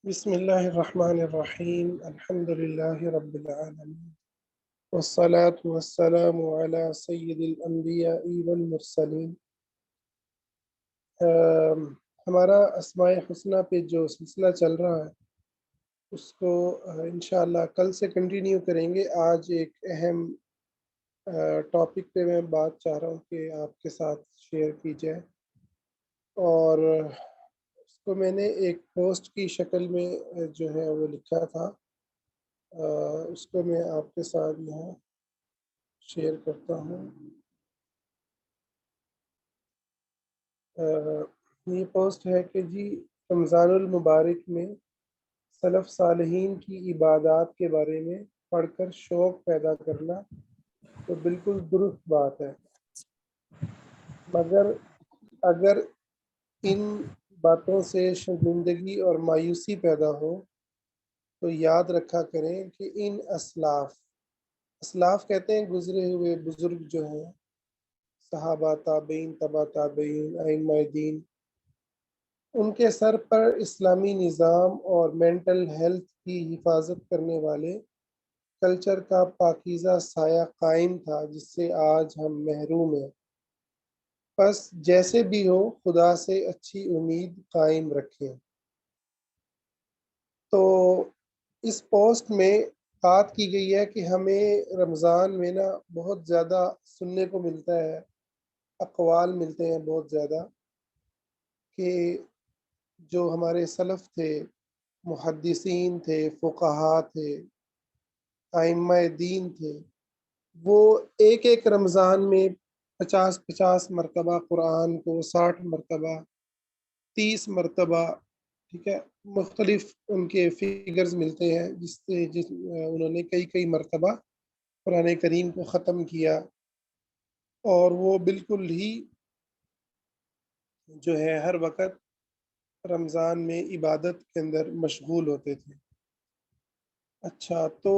بسم اللہ الرحمن الرحیم الحمد للہ رب العالمین والصلاة والسلام علی سید الانبیاء والمرسلین۔ ہمارا اسماء حسنہ پہ جو سلسلہ چل رہا ہے اس کو انشاءاللہ کل سے کنٹینیو کریں گے۔ آج ایک اہم ٹاپک پہ میں بات چاہ رہا ہوں کہ آپ کے ساتھ شیئر کی جائے، اور اس کو میں نے ایک پوسٹ کی شکل میں جو ہے وہ لکھا تھا، اس کو میں آپ کے ساتھ یہاں شیئر کرتا ہوں۔ یہ پوسٹ ہے کہ جی رمضان المبارک میں سلف صالحین کی عبادات کے بارے میں پڑھ کر شوق پیدا کرنا تو بالکل درست بات ہے، مگر اگر ان باتوں سے شرمندگی اور مایوسی پیدا ہو تو یاد رکھا کریں کہ ان اسلاف کہتے ہیں گزرے ہوئے بزرگ جو ہیں، صحابہ، تابعین، تبع تابعین، ائمہ دین، ان کے سر پر اسلامی نظام اور مینٹل ہیلتھ کی حفاظت کرنے والے کلچر کا پاکیزہ سایہ قائم تھا جس سے آج ہم محروم ہیں۔ بس جیسے بھی ہو خدا سے اچھی امید قائم رکھیں۔ تو اس پوسٹ میں بات کی گئی ہے کہ ہمیں رمضان میں نا بہت زیادہ سننے کو ملتا ہے، اقوال ملتے ہیں بہت زیادہ، کہ جو ہمارے سلف تھے، محدثین تھے، فقہا تھے، ائمہ دین تھے، وہ ایک ایک رمضان میں 50 مرتبہ قرآن کو، 60 مرتبہ، 30 مرتبہ، ٹھیک ہے، مختلف ان کے فگرز ملتے ہیں جس انہوں نے کئی مرتبہ قرآن کریم کو ختم کیا، اور وہ بالکل ہی جو ہے ہر وقت رمضان میں عبادت کے اندر مشغول ہوتے تھے۔ اچھا، تو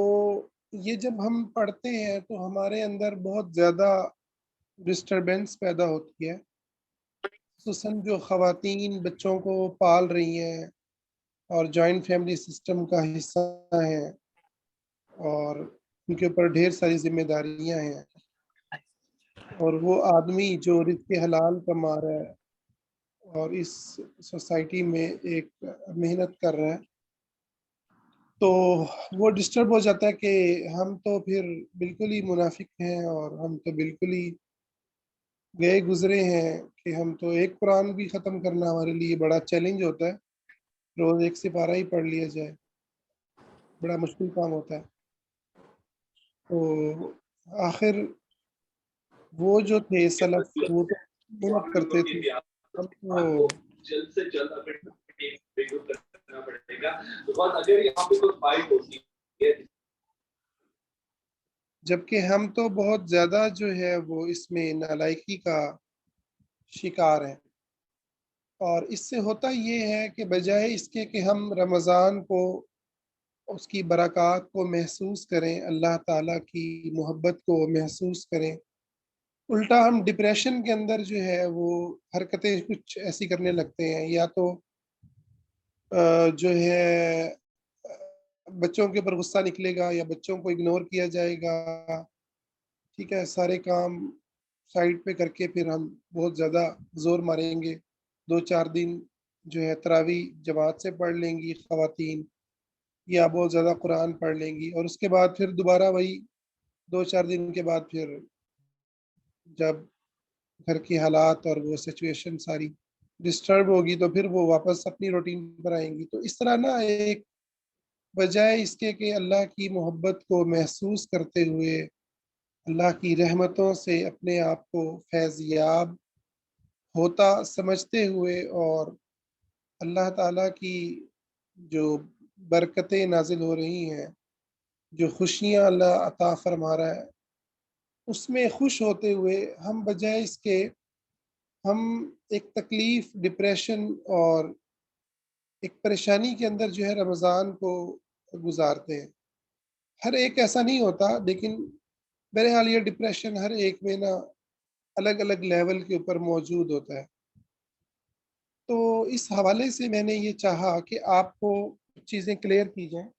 یہ جب ہم پڑھتے ہیں تو ہمارے اندر بہت زیادہ ڈسٹربنس پیدا ہوتی ہے، خصوصاً جو خواتین بچوں کو پال رہی ہیں اور جوائنٹ فیملی سسٹم کا حصہ ہیں اور ان کے اوپر ڈھیر ساری ذمہ داریاں ہیں، اور وہ آدمی جو رزق حلال کما رہا ہے اور اس سوسائٹی میں ایک محنت کر رہا ہے، تو وہ ڈسٹرب ہو جاتا ہے کہ ہم تو پھر بالکل ہی منافق ہیں اور ہم تو بالکل ہی گئے گزرے ہیں کہ ہم تو ایک قرآن بھی ختم کرنا ہمارے لیے بڑا چیلنج ہوتا ہے، روز ایک سپارہ ہی پڑھ لیا جائے، بڑا مشکل کام ہوتا ہے۔ تو آخر وہ جو تھے سلف، وہ تو محنت کرتے تھے، ہم تو جلد سے جلد اپنے ٹیم ریکروٹ کرنا پڑے گا، بہت اگر یہاں پہ کوئی فائٹ ہوتی ہے، جبکہ ہم تو بہت زیادہ جو ہے وہ اس میں نالائکی کا شکار ہیں، اور اس سے ہوتا یہ ہے کہ بجائے اس کے کہ ہم رمضان کو، اس کی برکات کو محسوس کریں، اللہ تعالیٰ کی محبت کو محسوس کریں، الٹا ہم ڈپریشن کے اندر جو ہے وہ حرکتیں کچھ ایسی کرنے لگتے ہیں، یا تو جو ہے بچوں کے اوپر غصہ نکلے گا یا بچوں کو اگنور کیا جائے گا، ٹھیک ہے، سارے کام سائڈ پہ کر کے پھر ہم بہت زیادہ زور ماریں گے، 2-4 دن جو ہے تراویح جماعت سے پڑھ لیں گی خواتین، یا بہت زیادہ قرآن پڑھ لیں گی، اور اس کے بعد پھر دوبارہ وہی 2-4 دن کے بعد پھر جب گھر کی حالات اور وہ سچویشن ساری ڈسٹرب ہوگی تو پھر وہ واپس اپنی روٹین پر آئیں گی۔ تو اس طرح نا ایک بجائے اس کے کہ اللہ کی محبت کو محسوس کرتے ہوئے، اللہ کی رحمتوں سے اپنے آپ کو فیض یاب ہوتا سمجھتے ہوئے، اور اللہ تعالیٰ کی جو برکتیں نازل ہو رہی ہیں، جو خوشیاں اللہ عطا فرما رہا ہے، اس میں خوش ہوتے ہوئے ہم بجائے اس کے ہم ایک تکلیف، ڈپریشن اور ایک پریشانی کے اندر جو ہے رمضان کو گزارتے ہیں۔ ہر ایک ایسا نہیں ہوتا، لیکن بہرحال یہ ڈپریشن ہر ایک میں نا الگ الگ لیول کے اوپر موجود ہوتا ہے۔ تو اس حوالے سے میں نے یہ چاہا کہ آپ کو چیزیں کلیئر کی جائیں۔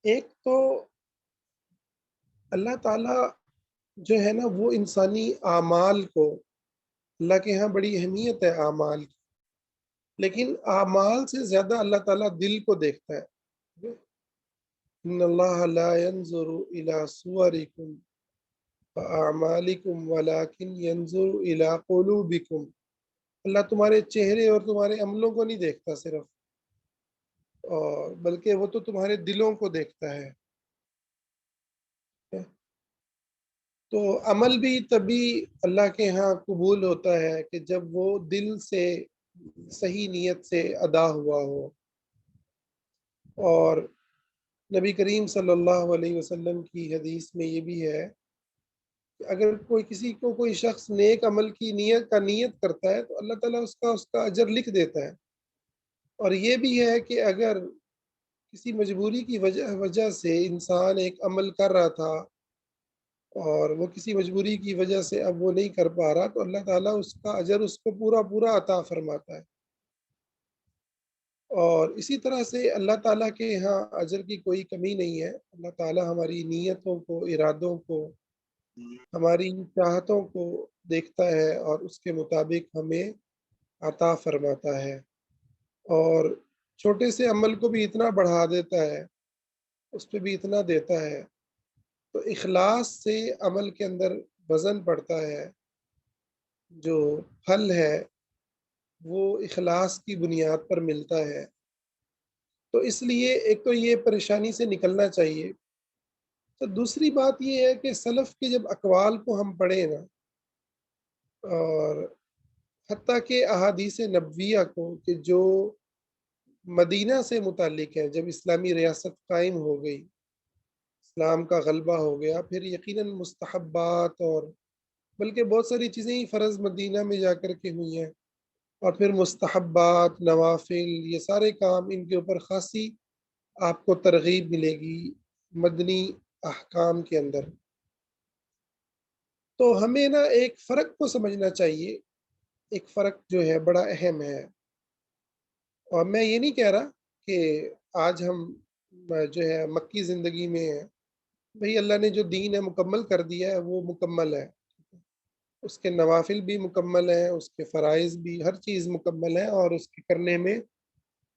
ایک تو اللہ تعالیٰ جو ہے نا وہ انسانی اعمال کو، اللہ کے ہاں بڑی اہمیت ہے اعمال کی، لیکن اعمال سے زیادہ اللہ تعالیٰ دل کو دیکھتا ہے۔ ان اللہ لا ينظر الى صورکم واعمالکم ولکن ينظر الى قلوبکم، اللہ تمہارے چہرے اور تمہارے عملوں کو نہیں دیکھتا صرف، اور بلکہ وہ تو تمہارے دلوں کو دیکھتا ہے۔ تو عمل بھی تبھی اللہ کے ہاں قبول ہوتا ہے کہ جب وہ دل سے صحیح نیت سے ادا ہوا ہو۔ اور نبی کریم صلی اللہ علیہ وسلم کی حدیث میں یہ بھی ہے کہ اگر کسی کو کوئی شخص نیک عمل کی نیت کرتا ہے تو اللہ تعالیٰ اس کا اجر لکھ دیتا ہے۔ اور یہ بھی ہے کہ اگر کسی مجبوری کی وجہ سے انسان ایک عمل کر رہا تھا اور وہ کسی مجبوری کی وجہ سے اب وہ نہیں کر پا رہا، تو اللہ تعالیٰ اس کا اجر اس کو پورا عطا فرماتا ہے۔ اور اسی طرح سے اللہ تعالیٰ کے ہاں اجر کی کوئی کمی نہیں ہے۔ اللہ تعالیٰ ہماری نیتوں کو، ارادوں کو، ہماری چاہتوں کو دیکھتا ہے اور اس کے مطابق ہمیں عطا فرماتا ہے، اور چھوٹے سے عمل کو بھی اتنا بڑھا دیتا ہے، اس پہ بھی اتنا دیتا ہے۔ تو اخلاص سے عمل کے اندر وزن پڑتا ہے، جو پھل ہے وہ اخلاص کی بنیاد پر ملتا ہے۔ تو اس لیے ایک تو یہ پریشانی سے نکلنا چاہیے۔ تو دوسری بات یہ ہے کہ سلف کے جب اقوال کو ہم پڑھیں نا، اور حتیٰ کہ احادیث نبویہ کو کہ جو مدینہ سے متعلق ہے، جب اسلامی ریاست قائم ہو گئی، اسلام کا غلبہ ہو گیا، پھر یقیناً مستحبات اور بلکہ بہت ساری چیزیں ہی فرض مدینہ میں جا کر کے ہوئی ہیں، اور پھر مستحبات، نوافل، یہ سارے کام، ان کے اوپر خاصی آپ کو ترغیب ملے گی مدنی احکام کے اندر۔ تو ہمیں نا ایک فرق کو سمجھنا چاہیے، ایک فرق جو ہے بڑا اہم ہے۔ اور میں یہ نہیں کہہ رہا کہ آج ہم جو ہے مکی زندگی میں ہیں، بھئی اللہ نے جو دین ہے مکمل کر دیا ہے، وہ مکمل ہے، اس کے نوافل بھی مکمل ہیں، اس کے فرائض بھی، ہر چیز مکمل ہے، اور اس کے کرنے میں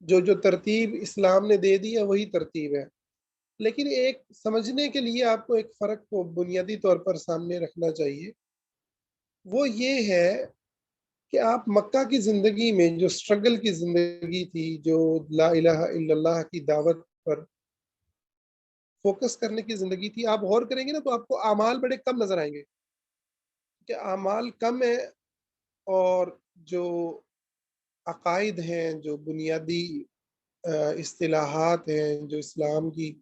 جو ترتیب اسلام نے دے دی ہے وہی ترتیب ہے۔ لیکن ایک سمجھنے کے لیے آپ کو ایک فرق کو بنیادی طور پر سامنے رکھنا چاہیے، وہ یہ ہے کہ آپ مکہ کی زندگی میں جو سٹرگل کی زندگی تھی، جو لا الہ الا اللہ کی دعوت پر فوکس کرنے کی زندگی تھی، آپ غور کریں گے نا تو آپ کو اعمال بڑے کم نظر آئیں گے کہ اعمال کم ہے، اور جو عقائد ہیں، جو بنیادی اصطلاحات ہیں، جو اسلام کی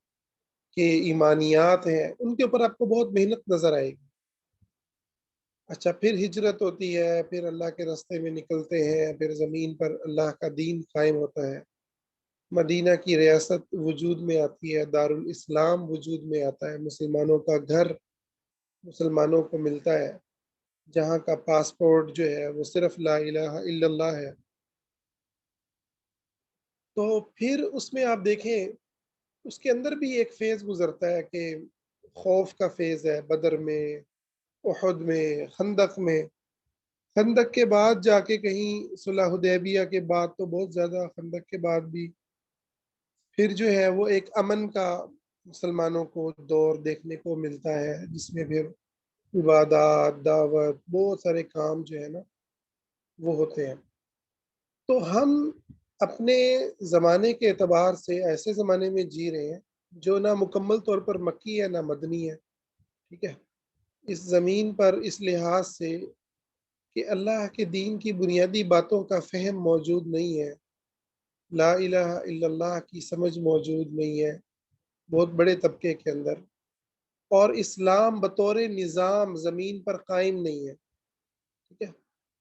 کے ایمانیات ہیں، ان کے اوپر آپ کو بہت محنت نظر آئے گی۔ اچھا، پھر ہجرت ہوتی ہے، پھر اللہ کے راستے میں نکلتے ہیں، پھر زمین پر اللہ کا دین قائم ہوتا ہے، مدینہ کی ریاست وجود میں آتی ہے، دارالاسلام وجود میں آتا ہے، مسلمانوں کا گھر مسلمانوں کو ملتا ہے، جہاں کا پاسپورٹ جو ہے وہ صرف لا الہ الا اللہ ہے۔ تو پھر اس میں آپ دیکھیں، اس کے اندر بھی ایک فیز گزرتا ہے کہ خوف کا فیز ہے، بدر میں، احد میں، خندق کے بعد جا کے کہیں صلح حدیبیہ کے بعد تو بہت زیادہ، خندق کے بعد بھی پھر جو ہے وہ ایک امن کا مسلمانوں کو دور دیکھنے کو ملتا ہے، جس میں پھر عبادات، دعوت، بہت سارے کام جو ہے نا وہ ہوتے ہیں۔ تو ہم اپنے زمانے کے اعتبار سے ایسے زمانے میں جی رہے ہیں جو نہ مکمل طور پر مکی ہے نہ مدنی ہے، ٹھیک ہے؟ اس زمین پر اس لحاظ سے کہ اللہ کے دین کی بنیادی باتوں کا فہم موجود نہیں ہے، لا الہ الا اللہ کی سمجھ موجود نہیں ہے بہت بڑے طبقے کے اندر، اور اسلام بطور نظام زمین پر قائم نہیں ہے، ٹھیک ہے؟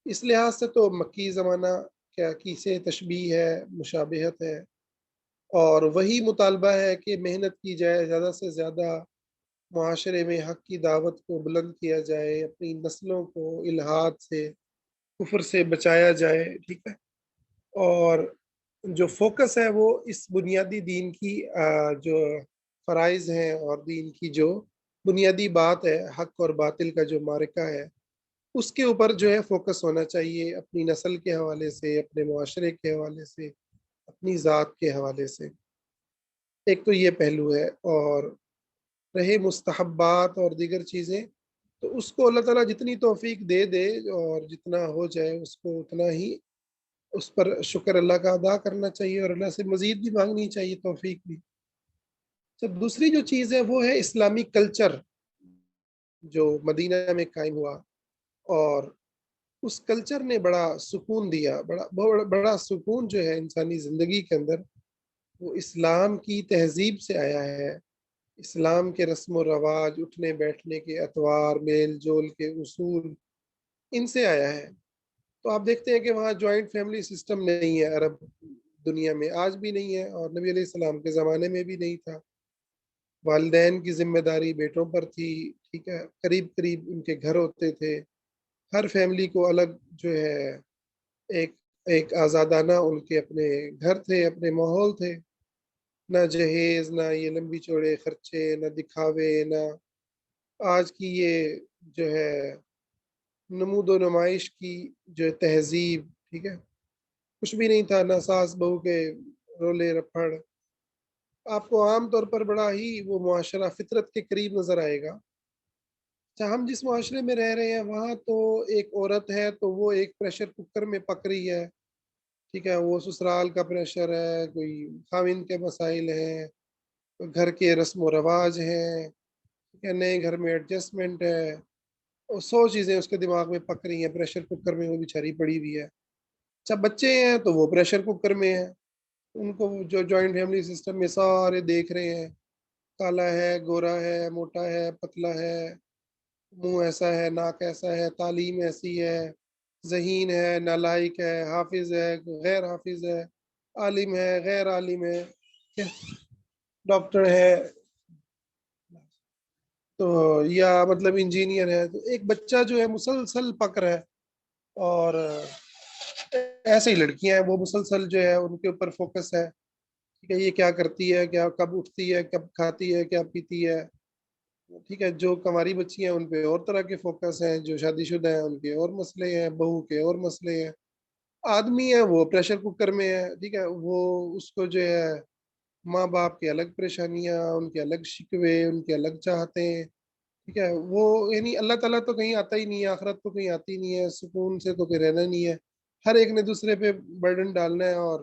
اس لحاظ سے تو مکی زمانہ کیا کی سے تشبیہ ہے، مشابہت ہے، اور وہی مطالبہ ہے کہ محنت کی جائے، زیادہ سے زیادہ معاشرے میں حق کی دعوت کو بلند کیا جائے، اپنی نسلوں کو الحاد سے کفر سے بچایا جائے، ٹھیک ہے، اور جو فوکس ہے وہ اس بنیادی دین کی جو فرائض ہیں اور دین کی جو بنیادی بات ہے، حق اور باطل کا جو معرکہ ہے، اس کے اوپر جو ہے فوکس ہونا چاہیے، اپنی نسل کے حوالے سے، اپنے معاشرے کے حوالے سے، اپنی ذات کے حوالے سے۔ ایک تو یہ پہلو ہے، اور رہے مستحبات اور دیگر چیزیں، تو اس کو اللہ تعالیٰ جتنی توفیق دے دے اور جتنا ہو جائے اس کو اتنا ہی اس پر شکر اللہ کا ادا کرنا چاہیے، اور اللہ سے مزید بھی مانگنی چاہیے، توفیق بھی۔ جب دوسری جو چیز ہے وہ ہے اسلامی کلچر جو مدینہ میں قائم ہوا، اور اس کلچر نے بڑا سکون دیا، بڑا سکون جو ہے انسانی زندگی کے اندر، وہ اسلام کی تہذیب سے آیا ہے، اسلام کے رسم و رواج، اٹھنے بیٹھنے کے اطوار، میل جول کے اصول، ان سے آیا ہے۔ تو آپ دیکھتے ہیں کہ وہاں جوائنٹ فیملی سسٹم نہیں ہے، عرب دنیا میں آج بھی نہیں ہے، اور نبی علیہ السلام کے زمانے میں بھی نہیں تھا۔ والدین کی ذمہ داری بیٹوں پر تھی، ٹھیک ہے، قریب قریب ان کے گھر ہوتے تھے، ہر فیملی کو الگ جو ہے ایک ایک آزادانہ ان کے اپنے گھر تھے، اپنے ماحول تھے، نہ جہیز، نہ یہ لمبی چوڑے خرچے، نہ دکھاوے، نہ آج کی یہ جو ہے نمود و نمائش کی جو تہذیب، ٹھیک ہے، کچھ بھی نہیں تھا، نہ ساس بہو کے رولے رپڑ۔ آپ کو عام طور پر بڑا ہی وہ معاشرہ فطرت کے قریب نظر آئے گا۔ اچھا، ہم جس معاشرے میں رہ رہے ہیں وہاں تو ایک عورت ہے تو وہ ایک پریشر کوکر میں پک رہی ہے، ٹھیک ہے، وہ سسرال کا پریشر ہے، کوئی خاوند کے مسائل ہیں، گھر کے رسم و رواج ہیں، ٹھیک ہے، نئے گھر میں ایڈجسٹمنٹ ہے، اور 100 چیزیں اس کے دماغ میں پک رہی ہیں، پریشر کوکر میں وہ بیچاری پڑی ہوئی ہے۔ اچھا، بچے ہیں تو وہ پریشر کوکر میں ہیں، ان کو جو جوائنٹ فیملی سسٹم میں سارے دیکھ رہے ہیں، کالا ہے، گورا ہے، موٹا ہے، پتلا ہے، منہ ایسا ہے، ناک ایسا ہے، تعلیم ایسی ہے، ذہین ہے، نالائق ہے، حافظ ہے، غیر حافظ ہے، عالم ہے، غیر عالم ہے، ڈاکٹر ہے تو یا مطلب انجینئر ہے، تو ایک بچہ جو ہے مسلسل پک رہا ہے، اور ایسے ہی لڑکیاں ہیں وہ مسلسل جو ہے ان کے اوپر فوکس ہے، ٹھیک ہے، یہ کیا کرتی ہے، کیا کب اٹھتی ہے، کب کھاتی ہے، کیا پیتی ہے، ٹھیک ہے، جو کنواری بچی ہیں ان پہ اور طرح کے فوکس ہیں، جو شادی شدہ ہیں ان کے اور مسئلے ہیں، بہو کے اور مسئلے ہیں، آدمی ہے وہ پریشر کوکر میں ہے، ٹھیک ہے، وہ اس کو جو ہے ماں باپ کے الگ پریشانیاں، ان کے الگ شکوے، ان کے الگ چاہتے ہیں، ٹھیک ہے، وہ یعنی اللہ تعالیٰ تو کہیں آتا ہی نہیں ہے، آخرت تو کہیں آتی نہیں ہے، سکون سے تو کہیں رہنا نہیں ہے، ہر ایک نے دوسرے پہ برڈن ڈالنا ہے، اور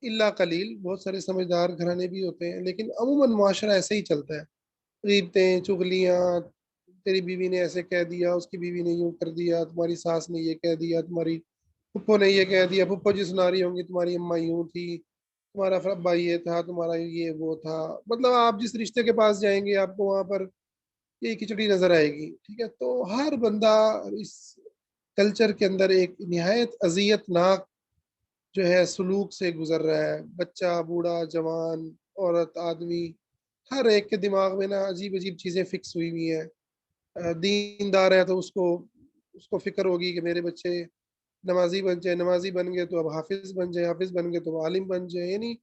اللہ قلیل بہت سارے سمجھدار گھرانے بھی ہوتے ہیں، لیکن عموماً معاشرہ ایسے ہی چلتا ہے، غیبتیں، چغلیاں، تیری بیوی نے ایسے کہہ دیا، اس کی بیوی نے یوں کر دیا، تمہاری ساس نے یہ کہہ دیا، تمہاری پھپھو نے یہ کہہ دیا، پھپھو جی سنا رہی ہوں گی تمہاری اماں یوں تھی، تمہارا ابا یہ تھا، تمہارا یہ وہ تھا، مطلب آپ جس رشتے کے پاس جائیں گے آپ کو وہاں پر یہ کھچڑی نظر آئے گی، ٹھیک ہے، تو ہر بندہ اس کلچر کے اندر ایک نہایت اذیت ناک جو ہے سلوک سے گزر رہا ہے، بچہ، بوڑھا، جوان، عورت، آدمی، ہر ایک کے دماغ میں نا عجیب عجیب چیزیں فکس ہوئی ہوئی ہیں۔ دیندار ہے تو اس کو فکر ہوگی کہ میرے بچے نمازی بن جائے، نمازی بن گئے تو اب حافظ بن جائے، حافظ بن گئے تو عالم بن جائے، یعنی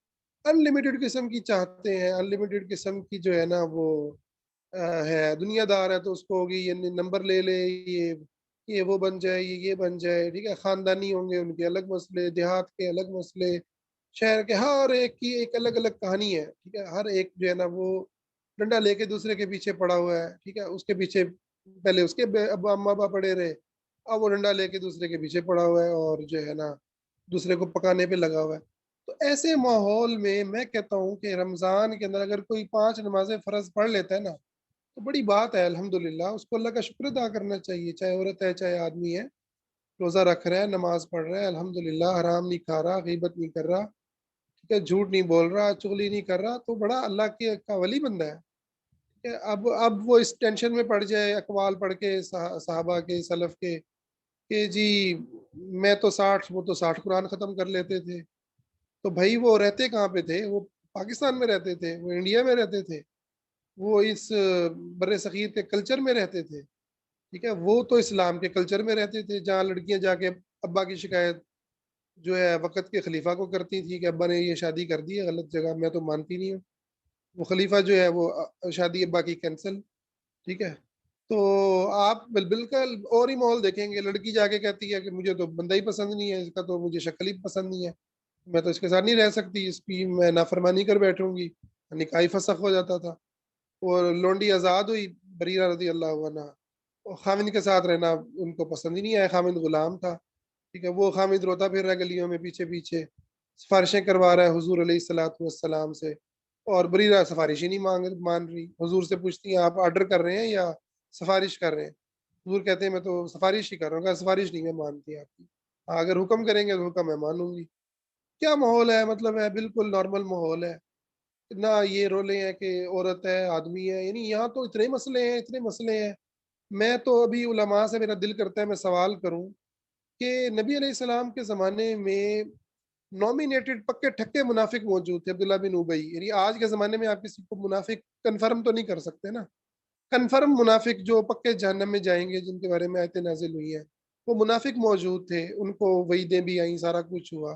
ان لمیٹڈ قسم کی چاہتے ہیں، ان لمیٹڈ قسم کی جو ہے نا وہ ہے، دنیا دار ہے تو اس کو ہوگی یہ نمبر لے لے، یہ وہ بن جائے، یہ بن جائے، ٹھیک ہے، خاندانی ہوں گے ان کے الگ مسئلے، دیہات کے الگ مسئلے، شہر کے، ہر ایک کی ایک الگ الگ کہانی ہے، ٹھیک ہے، ہر ایک جو ہے نا وہ ڈنڈا لے کے دوسرے کے پیچھے پڑا ہوا ہے، ٹھیک ہے، اس کے پیچھے پہلے اس کے ابا اما ابا پڑے رہے، اب وہ ڈنڈا لے کے دوسرے کے پیچھے پڑا ہوا ہے، اور جو ہے نا دوسرے کو پکانے پہ لگا ہوا ہے۔ تو ایسے ماحول میں کہتا ہوں کہ رمضان کے اندر اگر کوئی 5 نمازیں فرض پڑھ لیتا ہے نا تو بڑی بات ہے، الحمدللہ، اس کو اللہ کا شکر ادا کرنا چاہیے، چاہے عورت ہے چاہے آدمی ہے، روزہ رکھ رہا ہے، نماز پڑھ رہا ہے، الحمدللہ، حرام نہیں کھا رہا، غیبت نہیں کر رہا، ٹھیک ہے، جھوٹ نہیں بول رہا، چغلی نہیں کر رہا، تو بڑا اللہ کے کا ولی بندہ ہے، ٹھیک ہے۔ اب وہ اس ٹینشن میں پڑ جائے اقوال پڑھ کے صحابہ کے، سلف کے، کہ جی میں تو 60، وہ تو 60 قرآن ختم کر لیتے تھے، تو بھائی وہ رہتے کہاں پہ تھے؟ وہ پاکستان میں رہتے تھے، وہ انڈیا میں رہتے تھے، وہ اس بر صغیر کے کلچر میں رہتے تھے، ٹھیک ہے، وہ تو اسلام کے کلچر میں رہتے تھے جہاں لڑکیاں جا کے ابا کی شکایت جو ہے وقت کے خلیفہ کو کرتی تھی کہ ابا نے یہ شادی کر دی ہے غلط جگہ، میں تو مانتی نہیں ہوں۔ وہ خلیفہ جو ہے وہ شادی ابا کی کینسل، ٹھیک ہے۔ تو آپ بالکل اور ہی ماحول دیکھیں گے، لڑکی جا کے کہتی ہے کہ مجھے تو بندہ ہی پسند نہیں ہے، اس کا تو مجھے شکل ہی پسند نہیں ہے، میں تو اس کے ساتھ نہیں رہ سکتی، اس کی میں نافرمانی کر بیٹھوں گی، نکاح ہی فسخ ہو جاتا تھا۔ اور لونڈی آزاد ہوئی بریرہ رضی اللہ عنہ، اور خامد کے ساتھ رہنا ان کو پسند ہی نہیں آیا، خامد غلام تھا، ٹھیک ہے۔ وہ خامد روتا پھر رہا گلیوں میں پیچھے پیچھے، سفارشیں کروا رہا ہے حضور علیہ الصلوۃ والسلام سے، اور بریرہ سفارش ہی نہیں مان رہی، حضور سے پوچھتی ہیں آپ آرڈر کر رہے ہیں یا سفارش کر رہے ہیں؟ حضور کہتے ہیں میں تو سفارش ہی کر رہا ہوں، کہا سفارش نہیں میں مانتی آپ کی، اگر حکم کریں گے تو حکم میں مانوں گی۔ کیا ماحول ہے، مطلب ہے بالکل نارمل ماحول ہے، نہ یہ رولے ہیں کہ عورت ہے آدمی ہے، یعنی یہاں تو اتنے مسئلے ہیں اتنے مسئلے ہیں۔ میں تو ابھی علماء سے میرا دل کرتا ہے میں سوال کروں کہ نبی علیہ السلام کے زمانے میں نامینیٹڈ پکے ٹھکے منافق موجود تھے، عبداللہ بن ابی، یعنی آج کے زمانے میں آپ کسی کو منافق کنفرم تو نہیں کر سکتے نا، کنفرم منافق جو پکے جہنم میں جائیں گے جن کے بارے میں آیتیں نازل ہوئی ہیں، وہ منافق موجود تھے، ان کو وعیدیں بھی آئیں، سارا کچھ ہوا،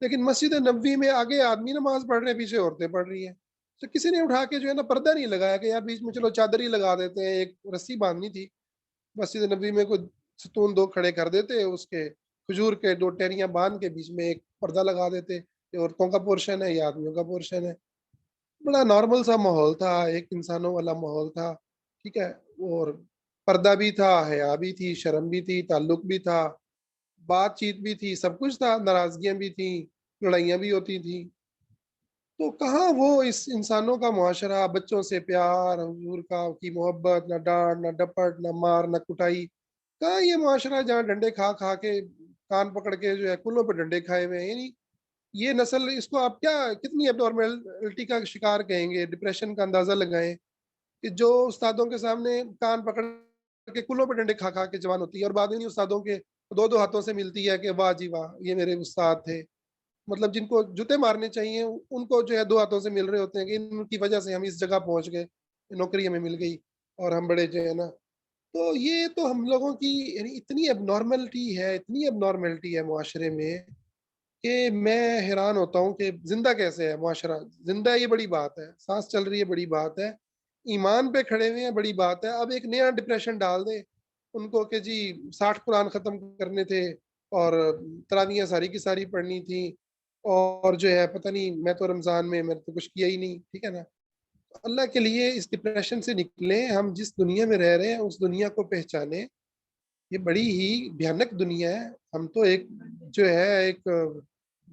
لیکن مسجد نبوی میں آگے آدمی نماز پڑھ رہے ہیں پیچھے عورتیں پڑھ رہی ہیں، تو کسی نے اٹھا کے جو ہے نا پردہ نہیں لگایا کہ یار بیچ میں چلو چادر ہی لگا دیتے ہیں، ایک رسی باندھنی تھی مسجد نبوی میں، کوئی ستون دو کھڑے کر دیتے، اس کے کھجور کے دو ٹہنیاں باندھ کے بیچ میں ایک پردہ لگا دیتے، یہ عورتوں کا پورشن ہے یا آدمیوں کا پورشن ہے۔ بڑا نارمل سا ماحول تھا، ایک انسانوں والا ماحول تھا، ٹھیک ہے۔ اور پردہ بھی تھا، حیا بھی تھی، شرم بھی تھی، تعلق بھی تھا، بات چیت بھی تھی، سب کچھ تھا، ناراضگیاں بھی تھیں، لڑائیاں بھی ہوتی تھیں۔ تو کہاں وہ اس انسانوں کا معاشرہ، بچوں سے پیار، حضور کی محبت، نہ ڈانٹ نہ ڈپٹ نہ مار نہ کٹائی، کہاں یہ معاشرہ جہاں ڈنڈے کھا کھا کے کان پکڑ کے جو ہے کلوں پہ ڈنڈے کھائے ہوئے ہیں، یعنی یہ نسل، اس کو آپ کیا کتنی اب نارملٹی کا شکار کہیں گے، ڈپریشن کا اندازہ لگائیں کہ جو استادوں کے سامنے کان پکڑ کے کلوں پہ ڈنڈے کھا کھا کے جوان ہوتی ہے، اور بعد میں استادوں کے دو دو ہاتھوں سے ملتی ہے کہ واہ جی واہ یہ میرے استاد تھے، مطلب جن کو جوتے مارنے چاہیے ان کو جو ہے دو ہاتھوں سے مل رہے ہوتے ہیں کہ ان کی وجہ سے ہم اس جگہ پہنچ گئے، نوکری ہمیں مل گئی اور ہم بڑے جو ہے نا۔ تو یہ تو ہم لوگوں کی یعنی اتنی اب نارملٹی ہے، اتنی اب نارملٹی ہے معاشرے میں کہ میں حیران ہوتا ہوں کہ زندہ کیسے ہے معاشرہ، زندہ ہے یہ بڑی بات ہے، سانس چل رہی ہے بڑی بات ہے، ایمان پہ کھڑے ہوئے ہیں بڑی بات ہے، اب ایک نیا ڈپریشن ڈال دیں ان کو کہ جی 60 قرآن ختم کرنے تھے اور تراویحیں ساری کی ساری پڑھنی تھی، اور جو ہے پتہ نہیں میں تو رمضان میں نے تو کچھ کیا ہی نہیں، ٹھیک ہے نا۔ اللہ کے لیے اس ڈپریشن سے نکلیں، ہم جس دنیا میں رہ رہے ہیں اس دنیا کو پہچانیں، یہ بڑی ہی بھیانک دنیا ہے۔ ہم تو ایک جو ہے ایک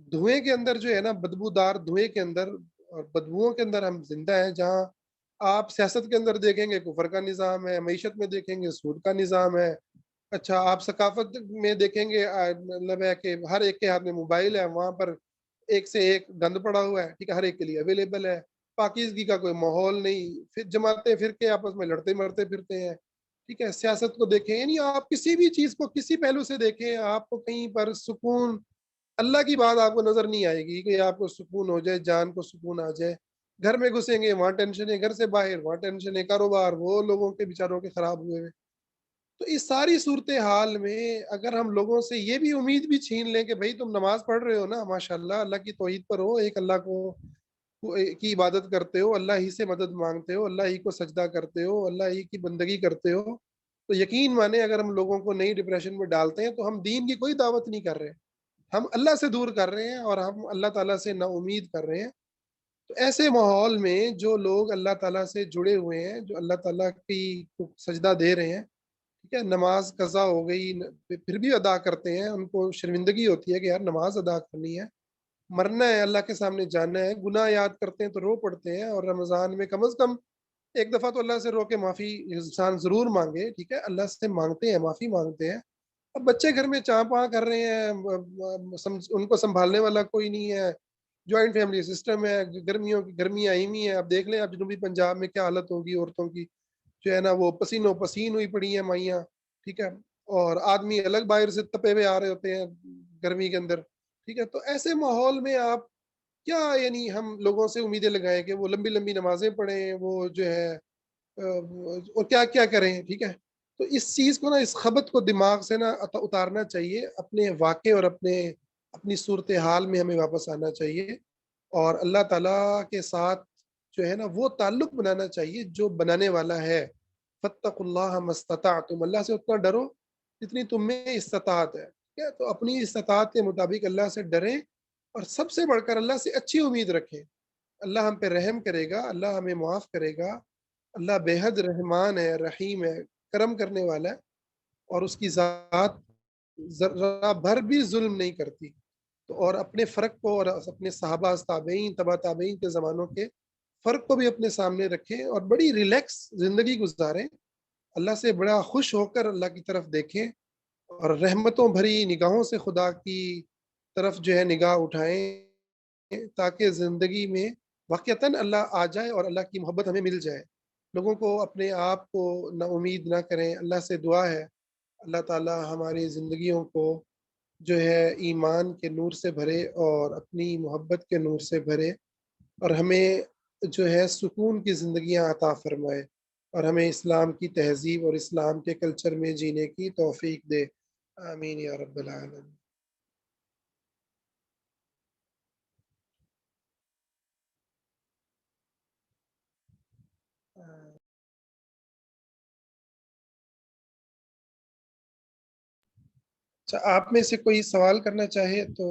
دھوئیں کے اندر جو ہے نا، بدبودار دھوئیں کے اندر اور بدبوؤں کے اندر ہم زندہ ہیں، جہاں آپ سیاست کے اندر دیکھیں گے کفر کا نظام ہے، معیشت میں دیکھیں گے سود کا نظام ہے، اچھا آپ ثقافت میں دیکھیں گے مطلب ہے کہ ہر ایک کے ہاتھ میں موبائل ہے، وہاں پر ایک سے ایک گند پڑا ہوا ہے، ٹھیک ہے، ہر ایک کے لیے اویلیبل ہے، پاکیزگی کا کوئی ماحول نہیں، پھر جماعتیں پھر کے آپس میں لڑتے مرتے پھرتے ہیں، ٹھیک ہے۔ سیاست کو دیکھیں، یعنی آپ کسی بھی چیز کو کسی پہلو سے دیکھیں، آپ کو کہیں پر سکون، اللہ کی بات آپ کو نظر نہیں آئے گی کہ آپ کو سکون ہو جائے، جان کو سکون آ جائے۔ گھر میں گھسیں گے وہاں ٹینشن ہے، گھر سے باہر وہاں ٹینشن ہے، کاروبار وہ لوگوں کے بیچاروں کے خراب ہوئے ہوئے۔ تو اس ساری صورتحال میں اگر ہم لوگوں سے یہ بھی امید بھی چھین لیں کہ بھائی تم نماز پڑھ رہے ہو نا، ماشاءاللہ اللہ کی توحید پر ہو، ایک اللہ کو کی عبادت کرتے ہو، اللہ ہی سے مدد مانگتے ہو، اللہ ہی کو سجدہ کرتے ہو، اللہ ہی کی بندگی کرتے ہو، تو یقین مانے اگر ہم لوگوں کو نئی ڈپریشن میں ڈالتے ہیں تو ہم دین کی کوئی دعوت نہیں کر رہے، ہم اللہ سے دور کر رہے ہیں اور ہم اللہ تعالیٰ سے نا امید کر رہے ہیں۔ تو ایسے ماحول میں جو لوگ اللہ تعالیٰ سے جڑے ہوئے ہیں، جو اللہ تعالیٰ کی سجدہ دے رہے ہیں، ٹھیک ہے، نماز قضا ہو گئی پھر بھی ادا کرتے ہیں، ان کو شرمندگی ہوتی ہے کہ یار نماز ادا کرنی ہے، مرنا ہے اللہ کے سامنے جانا ہے، گناہ یاد کرتے ہیں تو رو پڑتے ہیں، اور رمضان میں کم از کم ایک دفعہ تو اللہ سے رو کے معافی انسان ضرور مانگے، ٹھیک ہے، اللہ سے مانگتے ہیں، معافی مانگتے ہیں۔ اب بچے گھر میں چاں پاں کر رہے ہیں، ان کو سنبھالنے والا کوئی نہیں ہے، جوائنٹ فیملی سسٹم ہے، گرمیوں کی گرمی آئی ہوئی ہے، اب دیکھ لیں اب جنوبی پنجاب میں کیا حالت ہوگی عورتوں کی، جو ہے نا وہ پسینوں پسین ہوئی پڑی ہیں مائیاں، ٹھیک ہے، اور آدمی الگ باہر سے تپے ہوئے آ رہے ہوتے ہیں گرمی کے اندر، ٹھیک ہے۔ تو ایسے ماحول میں آپ کیا یعنی ہم لوگوں سے امیدیں لگائیں کہ وہ لمبی لمبی نمازیں پڑھیں، وہ جو ہے اور کیا کیا کریں، ٹھیک ہے۔ تو اس چیز کو نا، اس خبط کو دماغ سے نا اتارنا چاہیے، اپنے واقع اور اپنی صورتحال میں ہمیں واپس آنا چاہیے، اور اللہ تعالیٰ کے ساتھ جو ہے نا وہ تعلق بنانا چاہیے جو بنانے والا ہے۔ فاتقوا اللہ ما استطعتم، اللہ سے اتنا ڈرو جتنی تم میں استطاعت ہے، ٹھیک ہے؟ تو اپنی استطاعت کے مطابق اللہ سے ڈریں، اور سب سے بڑھ کر اللہ سے اچھی امید رکھیں۔ اللہ ہم پہ رحم کرے گا، اللہ ہمیں معاف کرے گا، اللہ بے حد رحمان ہے، رحیم ہے، کرم کرنے والا ہے، اور اس کی ذات ذرہ بھر بھی ظلم نہیں کرتی۔ تو اور اپنے فرق کو، اور اپنے صحابہ، تابعین، تبا تابعین کے زمانوں کے فرق کو بھی اپنے سامنے رکھیں، اور بڑی ریلیکس زندگی گزاریں، اللہ سے بڑا خوش ہو کر اللہ کی طرف دیکھیں، اور رحمتوں بھری نگاہوں سے خدا کی طرف جو ہے نگاہ اٹھائیں، تاکہ زندگی میں واقعتاً اللہ آ جائے اور اللہ کی محبت ہمیں مل جائے۔ لوگوں کو اپنے آپ کو نا امید نہ کریں، اللہ سے دعا ہے اللہ تعالی ہماری زندگیوں کو جو ہے ایمان کے نور سے بھرے، اور اپنی محبت کے نور سے بھرے، اور ہمیں جو ہے سکون کی زندگیاں عطا فرمائے، اور ہمیں اسلام کی تہذیب اور اسلام کے کلچر میں جینے کی توفیق دے۔ آمین یا رب العالمین۔ اچھا، آپ میں سے کوئی سوال کرنا چاہے تو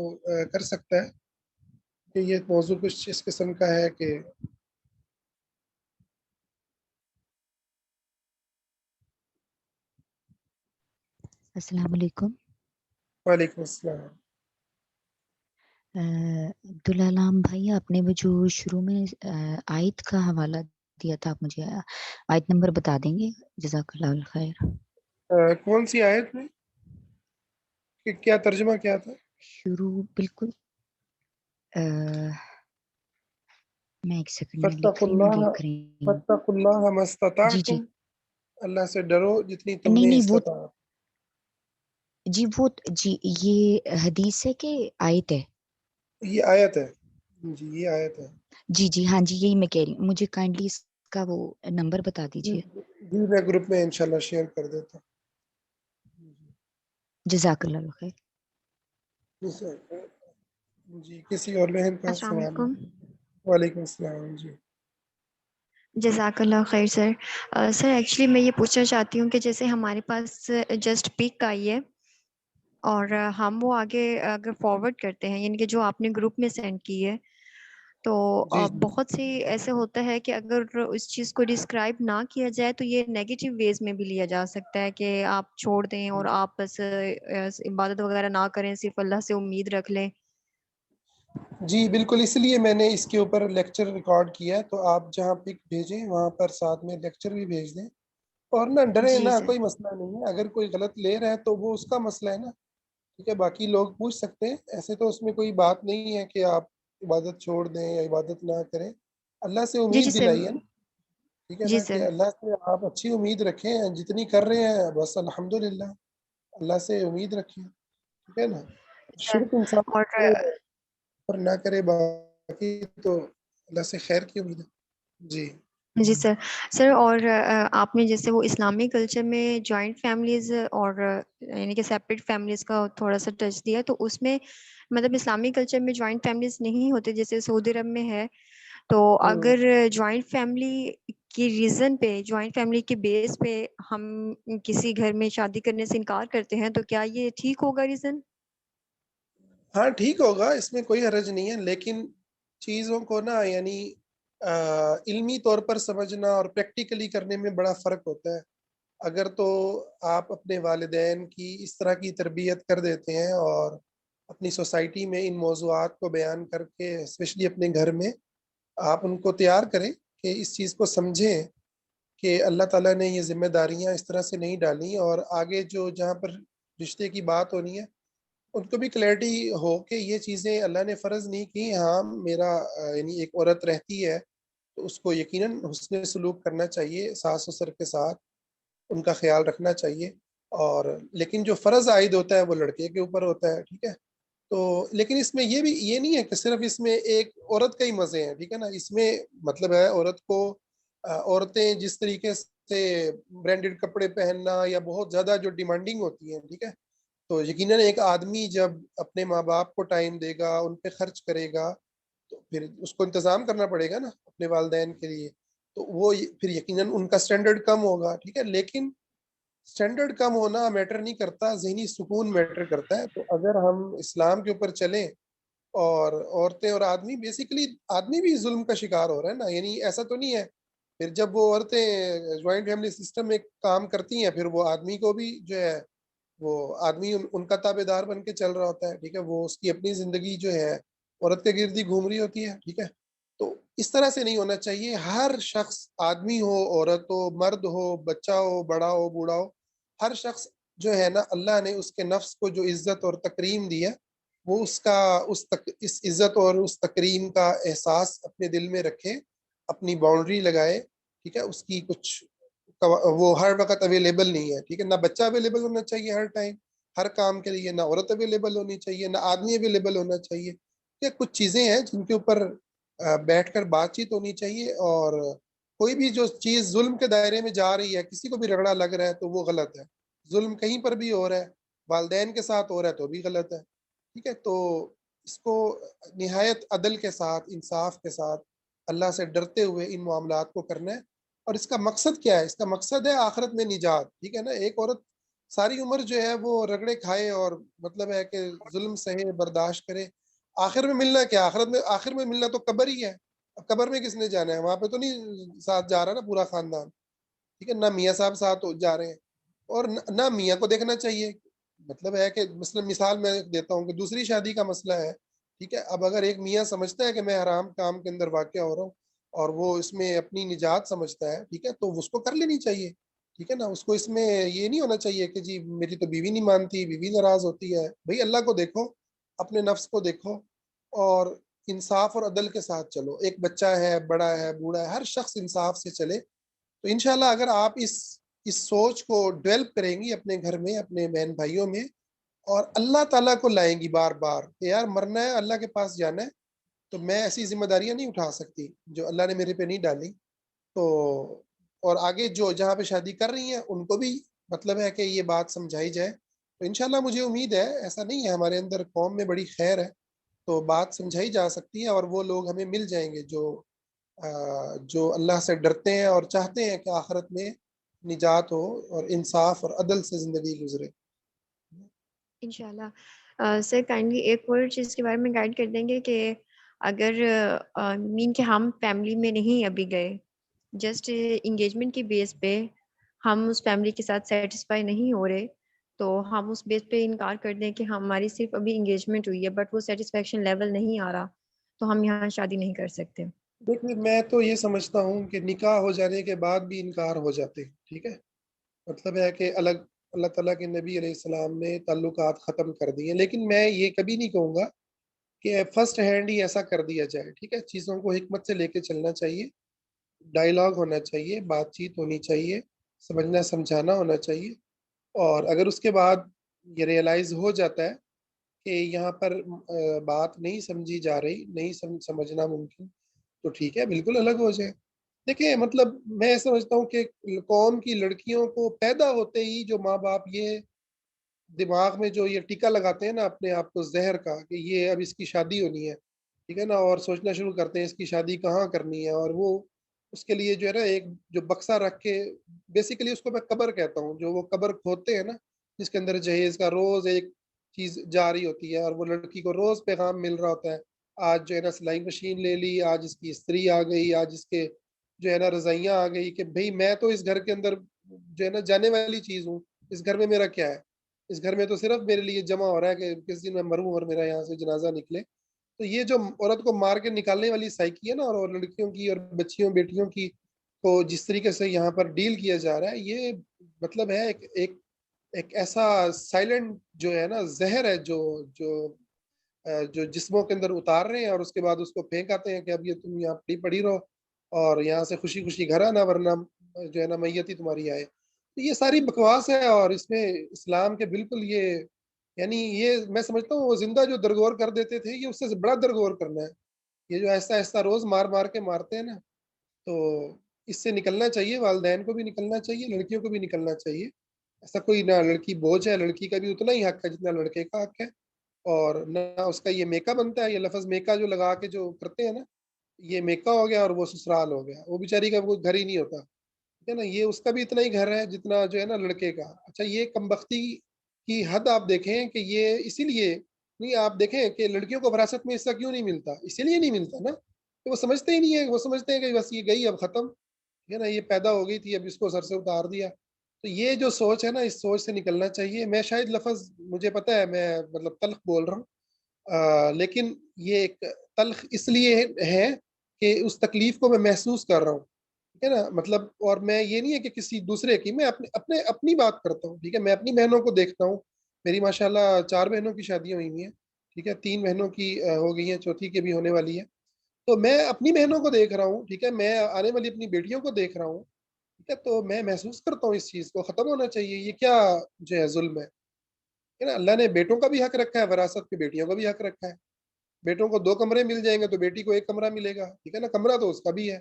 کر سکتا ہے، کہ یہ موضوع کچھ اس قسم کا ہے کہ السلام علیکم۔ وعلیکم السلام۔ عبدالعلام بھائی، آپ نے وہ جو شروع میں آیت کا حوالہ دیا تھا، آپ مجھے آیت نمبر بتا دیں گے؟ جزاک اللہ الخیر۔ کون سی آیت میں، کہ کیا ترجمہ کیا تھا؟ شروع بالکل، میں ایک سیکنڈ میں لکھ فاتقوا رہی ہوں، اللہ، دیکھ رہی ہوں۔ فاتقوا اللہ ما جی جی، استطعتم، اللہ سے ڈرو جتنی تم نہیں میں نہیں، وہ استطاعت۔ جی یہ حدیث ہے کہ آیت ہے؟ یہ آیت ہے جی، یہ آیت ہے۔ جی جی ہاں جی، یہی میں کہہ رہی ہوں، مجھے کائنڈلی اس کا وہ نمبر بتا جی دیجیے۔ جی، میں گروپ میں انشاءاللہ شیئر کر دیتا جزاک اللہ الخیر۔ ہوں۔ جی، کسی اور بہن کا السلام سوال ہے؟ علیکم۔ وعلیکم السلام جی۔ جزاک اللہ خیر سر۔ سر ایکچولی میں یہ پوچھنا چاہتی ہوں کہ جیسے ہمارے پاس جسٹ پک آئی ہے، اور ہم وہ آگے اگر فارورڈ کرتے ہیں، یعنی کہ جو آپ نے گروپ میں سینڈ کی ہے، تو جی جی بہت سی ایسے ہوتا ہے کہ اگر اس چیز کو ڈسکرائب نہ کیا جائے تو یہ نیگیٹو ویز میں بھی لیا جا سکتا ہے کہ آپ چھوڑ دیں اور آپ بس عبادت وغیرہ نہ کریں، صرف اللہ سے امید رکھ لیں۔ جی بالکل، اس لیے میں نے اس کے اوپر لیکچر ریکارڈ کیا ہے، تو آپ جہاں پک بھیجیں وہاں پر ساتھ میں لیکچر بھی بھیج دیں، اور نہ ڈریں جی نہ، سر۔ کوئی مسئلہ نہیں ہے، اگر کوئی غلط لے رہا ہے تو وہ اس کا مسئلہ ہے نا، ٹھیک ہے؟ باقی لوگ پوچھ سکتے ہیں، ایسے تو اس میں کوئی بات نہیں ہے کہ آپ عبادت چھوڑ دیں یا عبادت نہ کریں، اللہ سے جی جی امید سر۔ دلائیے نا، ٹھیک ہے جی نا، سر۔ کہ اللہ سے آپ اچھی امید رکھیں، جتنی کر رہے ہیں بس الحمدللہ، اللہ سے امید رکھیں، ٹھیک ہے نا؟ سر شرک انسان اور کرے اور نہ کرے، باقی تو اللہ سے خیر کی امید ہے۔ جی جی سر۔ سر اور آپ نے جیسے وہ اسلامی کلچر میں جوائنٹ فیملیز اور یعنی کہ سیپریٹ فیملیز کا تھوڑا سا ٹچ دیا، تو اس میں مطلب اسلامی کلچر میں جوائنٹ فیملیز نہیں ہوتے جیسے سعودی عرب میں ہے، تو اگر جوائنٹ فیملی کی ریزن پہ، جوائنٹ فیملی کے بیس پہ ہم کسی گھر میں شادی کرنے سے انکار کرتے ہیں، تو کیا یہ ٹھیک ہوگا ریزن؟ ہاں ٹھیک ہوگا، اس میں کوئی حرج نہیں ہے، لیکن چیزوں کو نا یعنی علمی طور پر سمجھنا اور پریکٹیکلی کرنے میں بڑا فرق ہوتا ہے۔ اگر تو آپ اپنے والدین کی اس طرح کی تربیت کر دیتے ہیں، اور اپنی سوسائٹی میں ان موضوعات کو بیان کر کے، اسپیشلی اپنے گھر میں آپ ان کو تیار کریں کہ اس چیز کو سمجھیں کہ اللہ تعالیٰ نے یہ ذمہ داریاں اس طرح سے نہیں ڈالی، اور آگے جو جہاں پر رشتے کی بات ہونی ہے ان کو بھی کلیئرٹی ہو کہ یہ چیزیں اللہ نے فرض نہیں کی۔ ہاں میرا یعنی ایک عورت رہتی ہے تو اس کو یقیناً حسن سلوک کرنا چاہیے، ساس سسر کے ساتھ ان کا خیال رکھنا چاہیے، اور لیکن جو فرض عائد ہوتا ہے وہ لڑکے کے اوپر ہوتا ہے، ٹھیک ہے؟ تو لیکن اس میں یہ بھی یہ نہیں ہے کہ صرف اس میں ایک عورت کا ہی مزے ہیں، ٹھیک ہے نا؟ اس میں مطلب ہے عورت کو عورتیں جس طریقے سے برانڈیڈ کپڑے پہننا یا بہت زیادہ جو ڈیمانڈنگ ہوتی ہیں، ٹھیک ہے، تو یقیناً ایک آدمی جب اپنے ماں باپ کو ٹائم دے گا، ان پہ خرچ کرے گا، تو پھر اس کو انتظام کرنا پڑے گا نا اپنے والدین کے لیے، تو وہ پھر یقیناً ان کا سٹینڈرڈ کم ہوگا، ٹھیک ہے، لیکن سٹینڈرڈ کم ہونا میٹر نہیں کرتا، ذہنی سکون میٹر کرتا ہے۔ تو اگر ہم اسلام کے اوپر چلیں، اور عورتیں اور آدمی، بیسیکلی آدمی بھی ظلم کا شکار ہو رہا ہے نا، یعنی ایسا تو نہیں ہے پھر جب وہ عورتیں جوائنٹ فیملی سسٹم میں کام کرتی ہیں، پھر وہ آدمی کو بھی جو ہے، وہ آدمی ان کا تابع دار بن کے چل رہا ہوتا ہے، ٹھیک ہے، وہ اس کی اپنی زندگی جو ہے عورت کے گرد ہی گھوم رہی ہوتی ہے، ٹھیک ہے۔ تو اس طرح سے نہیں ہونا چاہیے، ہر شخص، آدمی ہو، عورت ہو، مرد ہو، بچہ ہو، بڑا ہو، بوڑھا ہو، ہر شخص جو ہے نا، اللہ نے اس کے نفس کو جو عزت اور تکریم دی ہے، وہ اس عزت اور اس تکریم کا احساس اپنے دل میں رکھے، اپنی باؤنڈری لگائے، ٹھیک ہے، اس کی کچھ وہ ہر وقت اویلیبل نہیں ہے، ٹھیک ہے، نہ بچہ اویلیبل ہونا چاہیے ہر ٹائم ہر کام کے لیے، نہ عورت اویلیبل ہونی چاہیے، نہ آدمی اویلیبل ہونا چاہیے، یہ کچھ چیزیں ہیں جن کے اوپر بیٹھ کر بات چیت ہونی چاہیے، اور کوئی بھی جو چیز ظلم کے دائرے میں جا رہی ہے، کسی کو بھی رگڑا لگ رہا ہے تو وہ غلط ہے، ظلم کہیں پر بھی ہو رہا ہے، والدین کے ساتھ ہو رہا ہے تو بھی غلط ہے، ٹھیک ہے، تو اس کو نہایت عدل کے ساتھ، انصاف کے ساتھ، اللہ سے ڈرتے ہوئے ان معاملات کو کرنا ہے۔ اور اس کا مقصد کیا ہے؟ اس کا مقصد ہے آخرت میں نجات، ٹھیک ہے نا۔ ایک عورت ساری عمر جو ہے وہ رگڑے کھائے اور مطلب ہے کہ ظلم سہے، برداشت کرے، آخر میں ملنا کیا؟ آخر میں ملنا تو قبر ہی ہے۔ اب قبر میں کس نے جانا ہے؟ وہاں پہ تو نہیں ساتھ جا رہا نا پورا خاندان، ٹھیک ہے، نہ میاں صاحب ساتھ جا رہے ہیں، اور نہ میاں کو دیکھنا چاہیے۔ مطلب ہے کہ مثال میں دیتا ہوں کہ دوسری شادی کا مسئلہ ہے، ٹھیک ہے، اب اگر ایک میاں سمجھتا ہے کہ میں حرام کام کے اندر واقع ہو رہا ہوں اور وہ اس میں اپنی نجات سمجھتا ہے، ٹھیک ہے، تو اس کو کر لینی چاہیے، ٹھیک ہے نا۔ اس کو اس میں یہ نہیں ہونا چاہیے کہ جی میری تو بیوی نہیں مانتی، بیوی ناراض ہوتی ہے۔ بھائی اللہ کو دیکھو، اپنے نفس کو دیکھو، اور انصاف اور عدل کے ساتھ چلو۔ ایک بچہ ہے، بڑا ہے، بوڑھا ہے، ہر شخص انصاف سے چلے، تو انشاءاللہ اگر آپ اس سوچ کو ڈیولپ کریں گی اپنے گھر میں، اپنے بہن بھائیوں میں، اور اللہ تعالیٰ کو لائیں گی بار بار کہ یار مرنا ہے، اللہ کے پاس جانا ہے، تو میں ایسی ذمہ داریاں نہیں اٹھا سکتی جو اللہ نے میرے پہ نہیں ڈالی، تو اور آگے جو جہاں پہ شادی کر رہی ہیں ان کو بھی مطلب ہے کہ یہ بات سمجھائی جائے، تو انشاءاللہ مجھے امید ہے، ایسا نہیں ہے، ہمارے اندر قوم میں بڑی خیر ہے، تو بات سمجھائی جا سکتی ہے، اور وہ لوگ ہمیں مل جائیں گے جو اللہ سے ڈرتے ہیں اور چاہتے ہیں کہ آخرت میں نجات ہو اور انصاف اور عدل سے زندگی گزرے۔ انشاءاللہ سر کائنڈلی ایک اور چیز کے بارے میں گائیڈ کر دیں گے کہ اگر مین کہ ہم فیملی میں نہیں ابھی گئے، جسٹ انگیجمنٹ کی بیس پہ ہم اس فیملی کے ساتھ سیٹسفائی نہیں ہو رہے، تو ہم اس بیس پہ انکار کر دیں کہ ہماری صرف ابھی انگیجمنٹ ہوئی ہے بٹ وہ سیٹسفیکشن لیول نہیں آ رہا، تو ہم یہاں شادی نہیں کر سکتے۔ دیکھیے میں تو یہ سمجھتا ہوں کہ نکاح ہو جانے کے بعد بھی انکار ہو جاتے ہیں، ٹھیک ہے، مطلب ہے کہ اللہ تعالیٰ کے نبی علیہ السلام نے تعلقات ختم کر دیے، لیکن میں یہ کبھی نہیں کہوں گا کہ فرسٹ ہینڈ ہی ایسا کر دیا جائے، ٹھیک ہے، چیزوں کو حکمت سے لے کے چلنا چاہیے، ڈائلاگ ہونا چاہیے، بات چیت ہونی چاہیے، سمجھنا سمجھانا ہونا چاہیے، اور اگر اس کے بعد یہ ریئلائز ہو جاتا ہے کہ یہاں پر بات نہیں سمجھی جا رہی، نہیں سمجھنا ممکن، تو ٹھیک ہے، بالکل الگ ہو جائے۔ دیکھیں مطلب میں سمجھتا ہوں کہ قوم کی لڑکیوں کو پیدا ہوتے ہی جو ماں باپ یہ دماغ میں جو یہ ٹیکا لگاتے ہیں نا اپنے آپ کو زہر کا کہ یہ اب اس کی شادی ہونی ہے، ٹھیک ہے نا، اور سوچنا شروع کرتے ہیں اس کی شادی کہاں کرنی ہے، اور وہ اس کے لیے جو ہے نا ایک جو بکسا رکھ کے، بیسیکلی اس کو میں قبر کہتا ہوں، جو وہ قبر کھودتے ہیں نا جس کے اندر جہیز کا روز ایک چیز جاری ہوتی ہے، اور وہ لڑکی کو روز پیغام مل رہا ہوتا ہے، آج جو ہے نا سلائی مشین لے لی، آج اس کی استری آ گئی، آج اس کے جو ہے نا رضائیاں آ گئی، کہ بھئی میں تو اس گھر کے اندر جو ہے نا جانے والی چیز ہوں، اس گھر میں میرا کیا ہے، اس گھر میں تو صرف میرے لیے جمع ہو رہا ہے کہ کس دن میں مروں اور میرا یہاں سے جنازہ نکلے۔ تو یہ جو عورت کو مار کے نکالنے والی سائیکی ہے نا، اور لڑکیوں کی اور بچیوں بیٹیوں کی کو جس طریقے سے یہاں پر ڈیل کیا جا رہا ہے، یہ مطلب ہے ایک ایسا سائلنٹ جو ہے نا زہر ہے جو جسموں کے اندر اتار رہے ہیں، اور اس کے بعد اس کو پھینک آتے ہیں کہ اب یہ تم یہاں پڑی رہو اور یہاں سے خوشی خوشی گھر آنا، ورنہ جو ہے نا میت ہی تمہاری آئے۔ تو یہ ساری بکواس ہے، اور اس میں اسلام کے بالکل یعنی یہ میں سمجھتا ہوں وہ زندہ جو درگور کر دیتے تھے، یہ اس سے بڑا درگور کرنا ہے، یہ جو ایسا ایسا روز مار مار کے مارتے ہیں نا، تو اس سے نکلنا چاہیے، والدین کو بھی نکلنا چاہیے، لڑکیوں کو بھی نکلنا چاہیے. ایسا کوئی نہ لڑکی بوجھ ہے، لڑکی کا بھی اتنا ہی حق ہے جتنا لڑکے کا حق ہے. اور نہ اس کا یہ میکا بنتا ہے، یہ لفظ میکا جو لگا کے جو کرتے ہیں نا، یہ میکا ہو گیا اور وہ سسرال ہو گیا. وہ بیچاری کا کوئی گھر ہی نہیں ہوتا، ٹھیک ہے نا. یہ اس کا بھی اتنا ہی گھر ہے جتنا جو ہے نا لڑکے کا. اچھا یہ کمبختی کی حد آپ دیکھیں کہ یہ اسی لیے نہیں، آپ دیکھیں کہ لڑکیوں کو وراثت میں حصہ کیوں نہیں ملتا، اسی لیے نہیں ملتا نا کہ وہ سمجھتے ہی نہیں ہے. وہ سمجھتے ہیں کہ بس یہ گئی اب ختم، ٹھیک ہے نا، یہ پیدا ہو گئی تھی اب اس کو سر سے اتار دیا. تو یہ جو سوچ ہے نا، اس سوچ سے نکلنا چاہیے. میں شاید لفظ مجھے پتہ ہے میں مطلب تلخ بول رہا ہوں، لیکن یہ ایک تلخ اس لیے ہے کہ اس تکلیف کو میں محسوس کر رہا ہوں، ٹھیک ہے نا. مطلب اور میں یہ نہیں ہے کہ کسی دوسرے کی، میں اپنی بات کرتا ہوں، ٹھیک ہے. میں اپنی بہنوں کو دیکھتا ہوں. میری ماشاءاللہ 4 بہنوں کی شادیاں ہوئی ہیں، ٹھیک ہے. 3 بہنوں کی ہو گئی ہیں، چوتھی کی بھی ہونے والی ہے. تو میں اپنی بہنوں کو دیکھ رہا ہوں، ٹھیک ہے. میں آنے والی اپنی بیٹیوں کو دیکھ رہا ہوں، ٹھیک ہے. تو میں محسوس کرتا ہوں اس چیز کو ختم ہونا چاہیے. یہ کیا جو ہے ظلم ہے، ٹھیک ہے نا. اللہ نے بیٹوں کا بھی حق رکھا ہے وراثت پہ، بیٹیوں کا بھی حق رکھا ہے. بیٹوں کو 2 کمرے مل جائیں گے تو بیٹی کو 1 کمرہ ملے گا، ٹھیک ہے نا. کمرہ تو اس کا بھی ہے.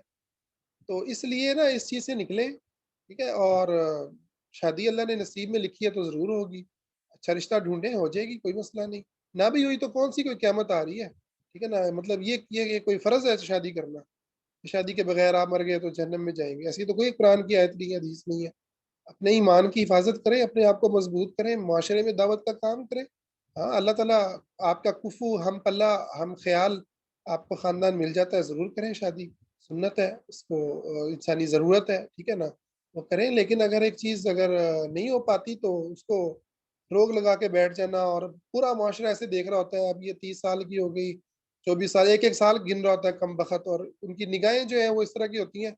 تو اس لیے نا اس چیز سے نکلیں، ٹھیک ہے. اور شادی اللہ نے نصیب میں لکھی ہے تو ضرور ہوگی. اچھا رشتہ ڈھونڈیں، ہو جائے گی، کوئی مسئلہ نہیں. نہ بھی ہوئی تو کون سی کوئی قیامت آ رہی ہے، ٹھیک ہے نا. مطلب یہ کوئی فرض ہے شادی کرنا، شادی کے بغیر آپ مر گئے تو جہنم میں جائیں گے، ایسی تو کوئی قرآن کی آیت نہیں ہے، حدیث نہیں ہے. اپنے ایمان کی حفاظت کریں، اپنے آپ کو مضبوط کریں، معاشرے میں دعوت کا کام کریں. ہاں اللہ تعالیٰ آپ کا کفو ہم پلہ ہم خیال آپ کو خاندان مل جاتا ہے، ضرور کریں شادی. سنت ہے، اس کو انسانی ضرورت ہے، ٹھیک ہے نا. وہ کریں. لیکن اگر ایک چیز اگر نہیں ہو پاتی تو اس کو روک لگا کے بیٹھ جانا، اور پورا معاشرہ ایسے دیکھ رہا ہوتا ہے. اب یہ 30 سال کی ہو گئی، 24 سال، ایک سال گن رہا ہوتا ہے کم بخت. اور ان کی نگاہیں جو ہیں وہ اس طرح کی ہوتی ہیں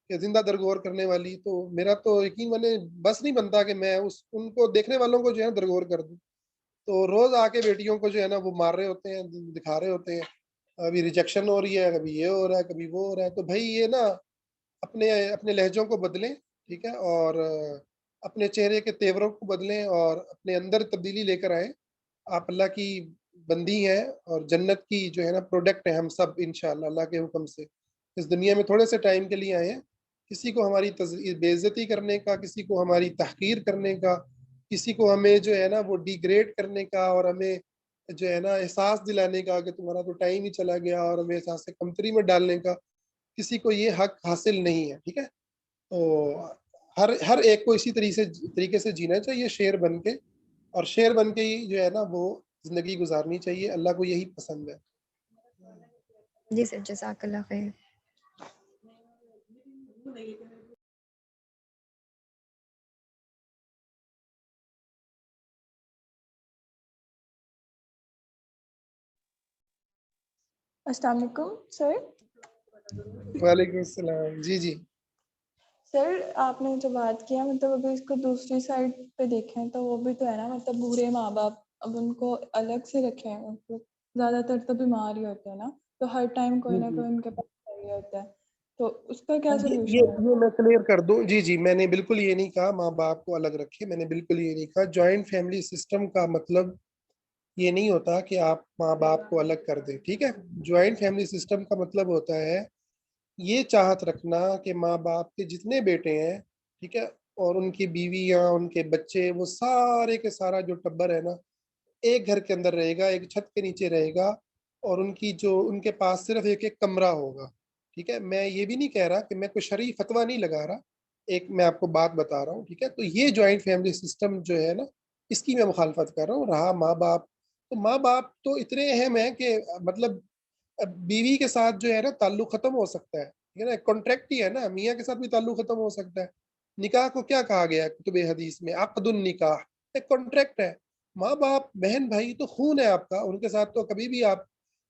کہ زندہ درگور کرنے والی. تو میرا تو یقین مانے بس نہیں بنتا کہ میں ان کو دیکھنے والوں کو جو ہے درگور کر دوں. تو روز آ کے بیٹیوں کو جو ہے نا وہ مار رہے ہوتے ہیں، دکھا رہے ہوتے ہیں. ابھی ریجیکشن ہو رہی ہے، کبھی یہ ہو رہا ہے، کبھی وہ ہو رہا ہے. تو بھائی یہ نا اپنے اپنے لہجوں کو بدلیں، ٹھیک ہے. اور اپنے چہرے کے تیوروں کو بدلیں اور اپنے اندر تبدیلی لے کر آئیں. آپ اللہ کی بندی ہیں اور جنت کی جو ہے نا پروڈکٹ ہیں ہم سب انشاءاللہ اللہ کے حکم سے. اس دنیا میں تھوڑے سے ٹائم کے لیے آئے ہیں. کسی کو ہماری بے عزتی کرنے کا، کسی کو ہماری تحقیر کرنے کا، کسی کو ہمیں جو ہے نا وہ ڈی گریڈ کرنے کا، اور ہمیں جو ہے نا احساس دلانے کا کہ تمہارا تو ٹائم ہی چلا گیا، اور ہمیں احساس کمتری میں ڈالنے کا کسی کو یہ حق حاصل نہیں ہے، ٹھیک ہے. تو ہر ایک کو اسی طریقے سے جینا چاہیے، شیر بن کے. اور شیر بن کے ہی جو ہے نا وہ زندگی گزارنی چاہیے. اللہ کو یہی پسند ہے. جی سر، جزاک اللہ خیر. السلام علیکم سر. وعلیکم السلام. جی جی سر آپ نے جو بات کیا، مطلب ابھی اس کو دوسری سائڈ پہ دیکھیں تو وہ بھی تو ہے نا، مطلب بوڑھے ماں باپ اب ان کو الگ سے رکھے ہیں. ان کو زیادہ تر تو بیمار ہی ہوتے ہیں نا، تو ہر ٹائم کوئی نہ کوئی ان کے پاس چاہیے ہوتا ہے. تو اس کا کیا سولوشن ہے؟ یہ میں کلیئر کر دوں. جی جی میں نے بالکل یہ نہیں کہا ماں باپ کو الگ رکھے، میں نے بالکل یہ نہیں کہا. جوائنٹ فیملی سسٹم کا مطلب یہ نہیں ہوتا کہ آپ ماں باپ کو الگ کر دیں، ٹھیک ہے. جوائنٹ فیملی سسٹم کا مطلب ہوتا ہے یہ چاہت رکھنا کہ ماں باپ کے جتنے بیٹے ہیں، ٹھیک ہے، اور ان کی بیویاں، ان کے بچے، وہ سارے کے سارا جو ٹبر ہے نا ایک گھر کے اندر رہے گا، ایک چھت کے نیچے رہے گا. اور ان کے پاس صرف ایک کمرہ ہوگا، ٹھیک ہے. میں یہ بھی نہیں کہہ رہا کہ میں کوئی شرعی فتویٰ نہیں لگا رہا، ایک میں آپ کو بات بتا رہا ہوں، ٹھیک ہے. تو یہ جوائنٹ فیملی سسٹم جو ہے نا اس کی میں مخالفت کر رہا ہوں. رہا ماں باپ، تو ماں باپ تو اتنے اہم ہیں کہ مطلب بیوی کے ساتھ جو ہے نا تعلق ختم ہو سکتا ہے، ٹھیک ہے نا. کانٹریکٹ ہی ہے نا، میاں کے ساتھ بھی تعلق ختم ہو سکتا ہے. نکاح کو کیا کہا گیا کتب حدیث میں؟ عقد النکاح، ایک کانٹریکٹ ہے. ماں باپ، بہن بھائی تو خون ہے آپ کا، ان کے ساتھ تو کبھی بھی آپ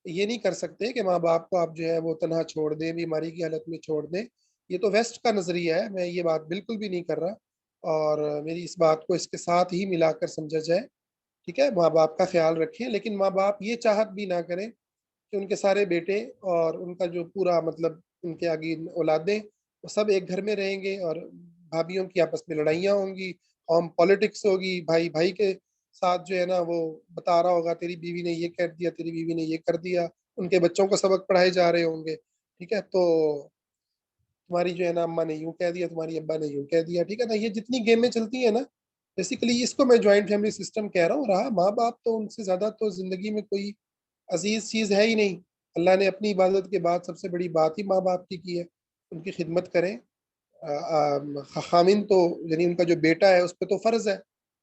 یہ نہیں کر سکتے کہ ماں باپ کو آپ جو ہے وہ تنہا چھوڑ دیں، بیماری کی حالت میں چھوڑ دیں. یہ تو ویسٹ کا نظریہ ہے، میں یہ بات بالکل بھی نہیں کر رہا. اور میری اس بات کو اس کے ساتھ ہی ملا کر سمجھا جائے، ٹھیک ہے. ماں باپ کا خیال رکھیں، لیکن ماں باپ یہ چاہت بھی نہ کریں کہ ان کے سارے بیٹے اور ان کا جو پورا مطلب ان کے آگے اولادیں وہ سب ایک گھر میں رہیں گے، اور بھابھیوں کی آپس میں لڑائیاں ہوں گی، ہوم پالیٹکس ہوگی، بھائی بھائی کے ساتھ جو ہے نا وہ بتا رہا ہوگا تیری بیوی نے یہ کر دیا، تیری بیوی نے یہ کر دیا. ان کے بچوں کو سبق پڑھائے جا رہے ہوں گے، ٹھیک ہے. تو تمہاری جو ہے نا اماں نے یوں کہہ دیا، تمہاری ابا نے یوں کہہ دیا، ٹھیک ہے نا. یہ جتنی گیمیں چلتی ہیں نا بیسیکلی اس کو میں جوائنٹ فیملی سسٹم کہہ رہا ہوں. رہا ماں باپ تو ان سے زیادہ تو زندگی میں کوئی عزیز چیز ہے ہی نہیں. اللہ نے اپنی عبادت کے بعد سب سے بڑی بات ہی ماں باپ کی ہے. ان کی خدمت کریں. خامن تو یعنی ان کا جو بیٹا ہے اس پہ تو فرض ہے،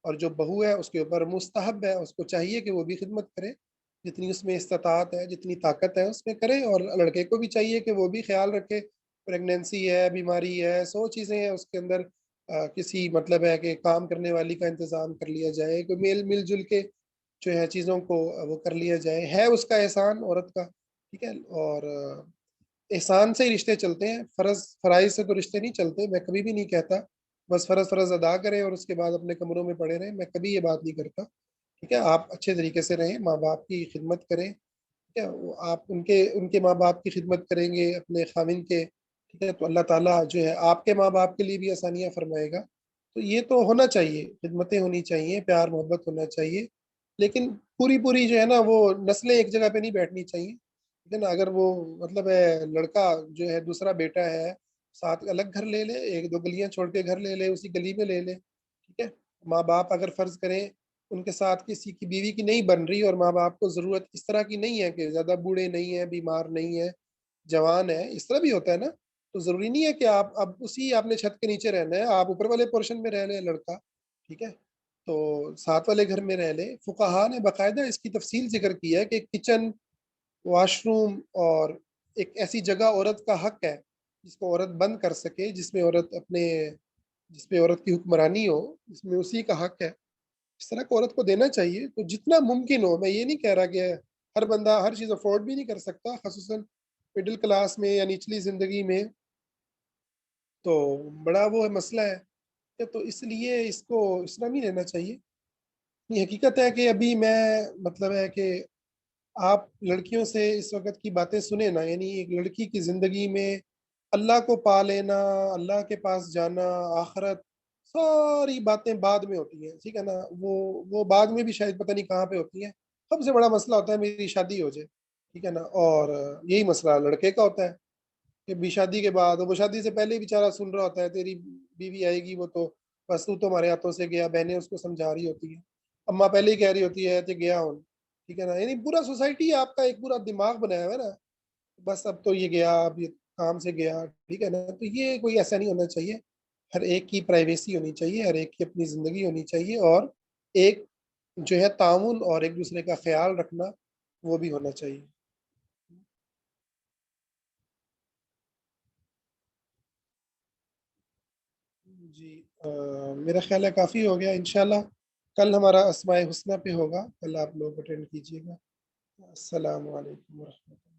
اور جو بہو ہے اس کے اوپر مستحب ہے. اس کو چاہیے کہ وہ بھی خدمت کرے، جتنی اس میں استطاعت ہے، جتنی طاقت ہے اس میں کرے. اور لڑکے کو بھی چاہیے کہ وہ بھی خیال رکھے. پریگنینسی ہے، بیماری ہے، 100 چیزیں ہیں اس کے اندر. کسی مطلب ہے کہ کام کرنے والی کا انتظام کر لیا جائے، کوئی مل جل کے جو ہے چیزوں کو وہ کر لیا جائے. ہے اس کا احسان عورت کا، ٹھیک ہے. اور احسان سے ہی رشتے چلتے ہیں، فرائض سے تو رشتے نہیں چلتے. میں کبھی بھی نہیں کہتا بس فرض ادا کریں اور اس کے بعد اپنے کمروں میں پڑے رہیں. میں کبھی یہ بات نہیں کرتا. ٹھیک ہے، آپ اچھے طریقے سے رہیں، ماں باپ کی خدمت کریں. ٹھیک ہے، آپ ان کے ماں باپ کی خدمت کریں گے اپنے خاوند کے، ٹھیک ہے، تو اللہ تعالیٰ جو ہے آپ کے ماں باپ کے لیے بھی آسانیاں فرمائے گا. تو یہ تو ہونا چاہیے، خدمتیں ہونی چاہیے، پیار محبت ہونا چاہیے. لیکن پوری جو ہے نا وہ نسلیں ایک جگہ پہ نہیں بیٹھنی چاہیے. ٹھیک ہے نا. اگر وہ مطلب ہے لڑکا جو ہے دوسرا بیٹا ہے، ساتھ الگ گھر لے لے، 1-2 گلیاں چھوڑ کے گھر لے لے، اسی گلی میں لے لے. ٹھیک ہے. ماں باپ اگر فرض کریں ان کے ساتھ کسی کی بیوی کی نہیں بن رہی، اور ماں باپ کو ضرورت اس طرح کی نہیں ہے کہ زیادہ بوڑھے نہیں ہیں، بیمار نہیں ہیں، جوان ہے، اس طرح بھی ہوتا ہے نا. تو ضروری نہیں ہے کہ آپ اب اسی آپ نے چھت کے نیچے رہنا ہے. آپ اوپر والے پورشن میں رہ لیں لڑکا، ٹھیک ہے، تو ساتھ والے گھر میں رہ لے. فقہا نے باقاعدہ اس کی تفصیل ذکر کی ہے کہ کچن، واش روم اور ایک ایسی جگہ عورت کا حق ہے جس کو عورت بند کر سکے، جس پہ عورت کی حکمرانی ہو، جس میں اسی کا حق ہے. اس طرح کو عورت کو دینا چاہیے. تو جتنا ممکن ہو، میں یہ نہیں کہہ رہا کہ ہر بندہ ہر چیز افورڈ بھی نہیں کر سکتا، خصوصاً مڈل کلاس میں یا نچلی زندگی میں تو بڑا وہ مسئلہ ہے. تو اس لیے اس کو اس طرح نہیں لینا چاہیے. یہ حقیقت ہے کہ ابھی میں مطلب ہے کہ آپ لڑکیوں سے اس وقت کی باتیں سنیں نا، یعنی ایک لڑکی کی زندگی میں اللہ کو پا لینا، اللہ کے پاس جانا، آخرت، ساری باتیں بعد میں ہوتی ہیں. ٹھیک ہے نا. وہ بعد میں بھی شاید پتہ نہیں کہاں پہ ہوتی ہیں. سب سے بڑا مسئلہ ہوتا ہے میری شادی ہو جائے. ٹھیک ہے نا. اور یہی مسئلہ لڑکے کا ہوتا ہے کہ بھی شادی کے بعد، وہ شادی سے پہلے ہی بیچارہ سن رہا ہوتا ہے تیری بیوی آئے گی، وہ تو بس تو ہمارے ہاتھوں سے گیا. بہنیں اس کو سمجھا رہی ہوتی ہیں، اماں پہلے ہی کہہ رہی ہوتی ہے کہ گیا ہوں. ٹھیک ہے نا. یعنی پورا سوسائٹی آپ کا ایک پورا دماغ بنایا ہوا ہے نا، بس اب تو یہ گیا، اب یہ کام سے گیا. ٹھیک ہے نا. تو یہ کوئی ایسا نہیں ہونا چاہیے. ہر ایک کی پرائیویسی ہونی چاہیے، ہر ایک کی اپنی زندگی ہونی چاہیے، اور ایک جو ہے تعاون اور ایک دوسرے کا خیال رکھنا وہ بھی ہونا چاہیے. جی میرا خیال ہے کافی ہو گیا. انشاءاللہ کل ہمارا اسماء الحسنہ پہ ہوگا، کل آپ لوگ اٹینڈ کیجیے گا. السلام علیکم ورحمۃ اللہ.